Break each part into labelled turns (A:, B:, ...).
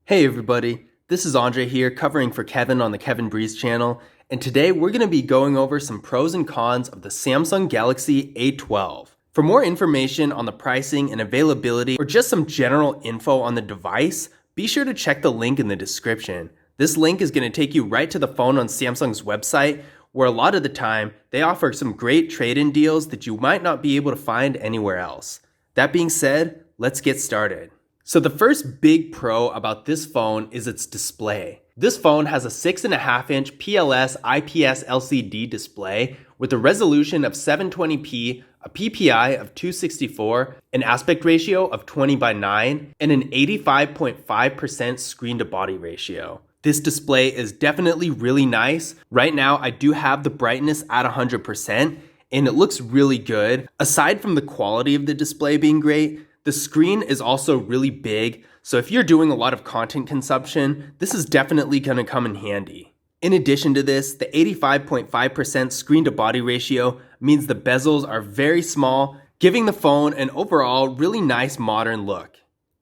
A: Hey everybody, this is Andre here covering for Kevin on the Kevin Breeze channel, and today we're going to be going over some pros and cons of the Samsung Galaxy A12. For more information on the pricing and availability or just some general info on the device, be sure to check the link in the description. This link is going to take you right to the phone on Samsung's website, where a lot of the time they offer some great trade-in deals that you might not be able to find anywhere else. That being said, let's get started. So the first big pro about this phone is its display. This phone has a 6.5-inch PLS IPS LCD display with a resolution of 720p, a PPI of 264, an aspect ratio of 20:9, and an 85.5% screen-to-body ratio. This display is definitely really nice. Right now, I do have the brightness at 100%, and it looks really good. Aside from the quality of the display being great, the screen is also really big, so if you're doing a lot of content consumption, this is definitely going to come in handy. In addition to this, the 85.5% screen-to-body ratio means the bezels are very small, giving the phone an overall really nice modern look.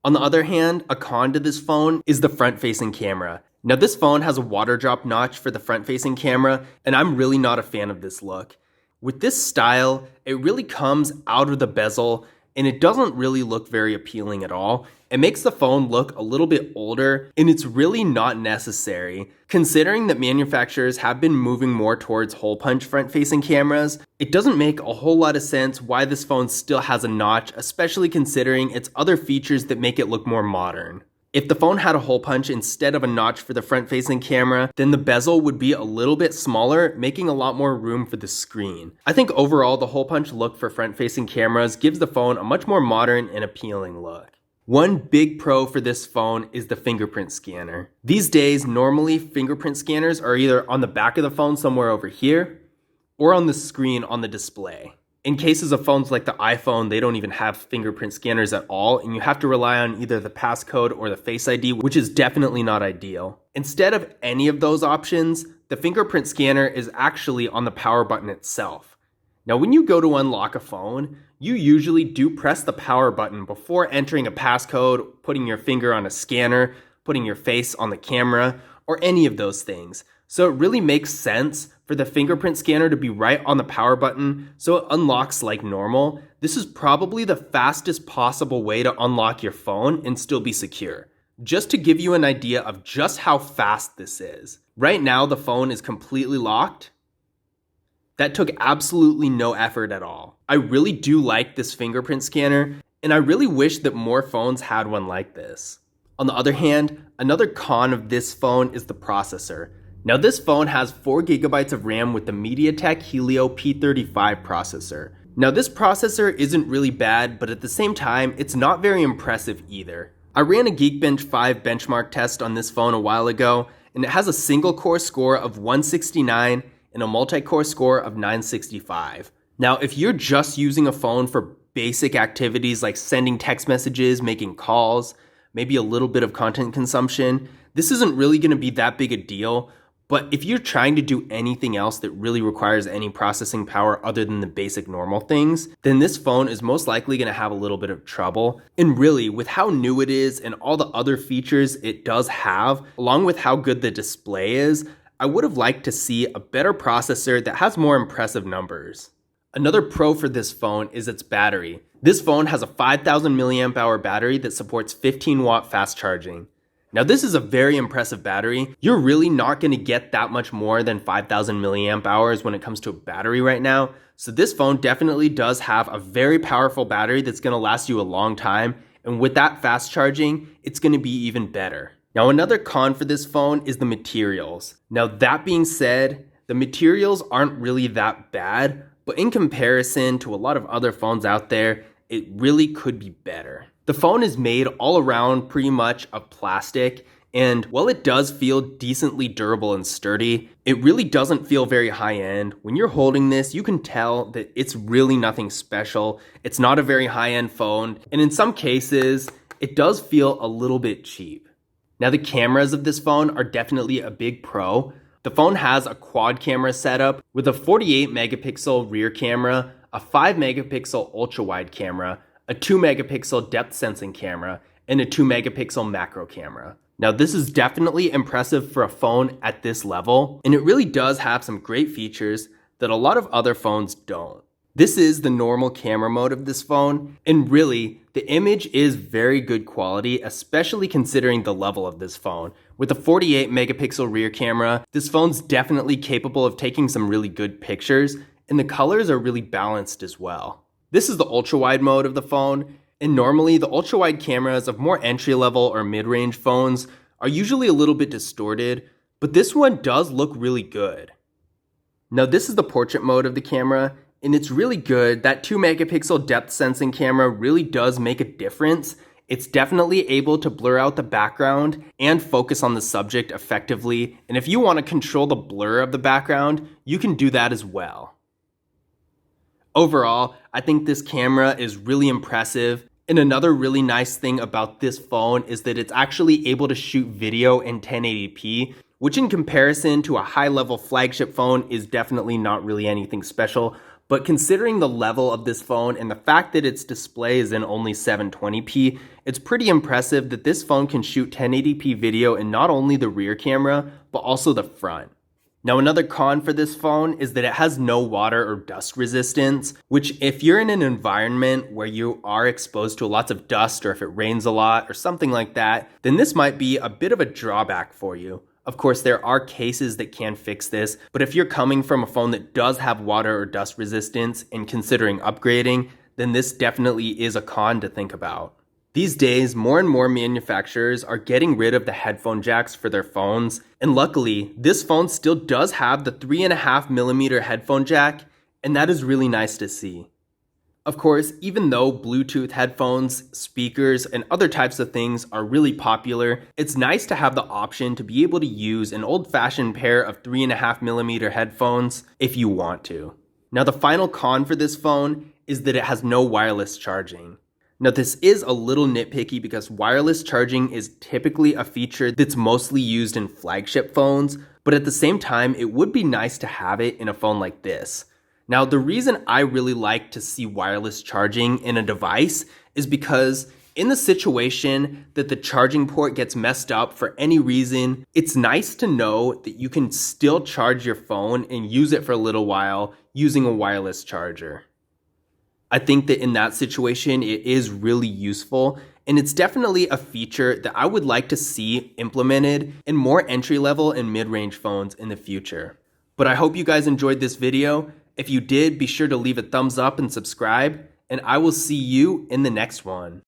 A: On the other hand, a con to this phone is the front-facing camera. Now this phone has a water drop notch for the front-facing camera, and I'm really not a fan of this look. With this style, it really comes out of the bezel, and it doesn't really look very appealing at all. It makes the phone look a little bit older, and it's really not necessary. Considering that manufacturers have been moving more towards hole punch front-facing cameras, it doesn't make a whole lot of sense why this phone still has a notch, especially considering its other features that make it look more modern. If the phone had a hole punch instead of a notch for the front-facing camera, then the bezel would be a little bit smaller, making a lot more room for the screen. I think overall the hole punch look for front-facing cameras gives the phone a much more modern and appealing look. One big pro for this phone is the fingerprint scanner. These days, normally fingerprint scanners are either on the back of the phone somewhere over here, or on the screen on the display. In cases of phones like the iPhone, they don't even have fingerprint scanners at all, and you have to rely on either the passcode or the Face ID, which is definitely not ideal. Instead of any of those options, the fingerprint scanner is actually on the power button itself. Now, when you go to unlock a phone, you usually do press the power button before entering a passcode, putting your finger on a scanner, putting your face on the camera, or any of those things. So it really makes sense for the fingerprint scanner to be right on the power button so it unlocks like normal. This is probably the fastest possible way to unlock your phone and still be secure. Just to give you an idea of just how fast this is. Right now the phone is completely locked. That took absolutely no effort at all. I really do like this fingerprint scanner, and I really wish that more phones had one like this. On the other hand, another con of this phone is the processor. Now this phone has 4GB of RAM with the MediaTek Helio P35 processor. Now this processor isn't really bad, but at the same time, it's not very impressive either. I ran a Geekbench 5 benchmark test on this phone a while ago, and it has a single core score of 169 and a multi-core score of 965. Now if you're just using a phone for basic activities like sending text messages, making calls, maybe a little bit of content consumption, this isn't really going to be that big a deal. But if you're trying to do anything else that really requires any processing power other than the basic normal things, then this phone is most likely going to have a little bit of trouble. And really, with how new it is and all the other features it does have, along with how good the display is, I would have liked to see a better processor that has more impressive numbers. Another pro for this phone is its battery. This phone has a 5000 mAh battery that supports 15-watt fast charging. Now this is a very impressive battery. You're really not going to get that much more than 5000 mAh when it comes to a battery right now. So this phone definitely does have a very powerful battery that's going to last you a long time. And with that fast charging, it's going to be even better. Now another con for this phone is the materials. Now that being said, the materials aren't really that bad, but in comparison to a lot of other phones out there, it really could be better. The phone is made all around pretty much of plastic, and while it does feel decently durable and sturdy, it really doesn't feel very high-end. When you're holding this, you can tell that it's really nothing special. It's not a very high-end phone, and in some cases, it does feel a little bit cheap. Now the cameras of this phone are definitely a big pro. The phone has a quad camera setup with a 48 megapixel rear camera, a 5 megapixel ultra-wide camera, a 2 megapixel depth sensing camera, and a 2 megapixel macro camera. Now this is definitely impressive for a phone at this level, and it really does have some great features that a lot of other phones don't. This is the normal camera mode of this phone, and really, the image is very good quality, especially considering the level of this phone. With a 48 megapixel rear camera, this phone's definitely capable of taking some really good pictures, and the colors are really balanced as well. This is the ultra-wide mode of the phone, and normally the ultra-wide cameras of more entry-level or mid-range phones are usually a little bit distorted, but this one does look really good. Now this is the portrait mode of the camera, and it's really good. That 2 megapixel depth sensing camera really does make a difference. It's definitely able to blur out the background and focus on the subject effectively, and if you want to control the blur of the background, you can do that as well. Overall, I think this camera is really impressive, and another really nice thing about this phone is that it's actually able to shoot video in 1080p, which in comparison to a high-level flagship phone is definitely not really anything special. But considering the level of this phone and the fact that its display is in only 720p, it's pretty impressive that this phone can shoot 1080p video in not only the rear camera, but also the front. Now another con for this phone is that it has no water or dust resistance, which if you're in an environment where you are exposed to lots of dust, or if it rains a lot or something like that, then this might be a bit of a drawback for you. Of course, there are cases that can fix this, but if you're coming from a phone that does have water or dust resistance and considering upgrading, then this definitely is a con to think about. These days, more and more manufacturers are getting rid of the headphone jacks for their phones, and luckily, this phone still does have the 3.5mm headphone jack, and that is really nice to see. Of course, even though Bluetooth headphones, speakers, and other types of things are really popular, it's nice to have the option to be able to use an old-fashioned pair of 3.5mm headphones if you want to. Now the final con for this phone is that it has no wireless charging. Now this is a little nitpicky because wireless charging is typically a feature that's mostly used in flagship phones, but at the same time, it would be nice to have it in a phone like this. Now, the reason I really like to see wireless charging in a device is because in the situation that the charging port gets messed up for any reason, it's nice to know that you can still charge your phone and use it for a little while using a wireless charger. I think that in that situation, it is really useful, and it's definitely a feature that I would like to see implemented in more entry-level and mid-range phones in the future. But I hope you guys enjoyed this video. If you did, be sure to leave a thumbs up and subscribe, and I will see you in the next one.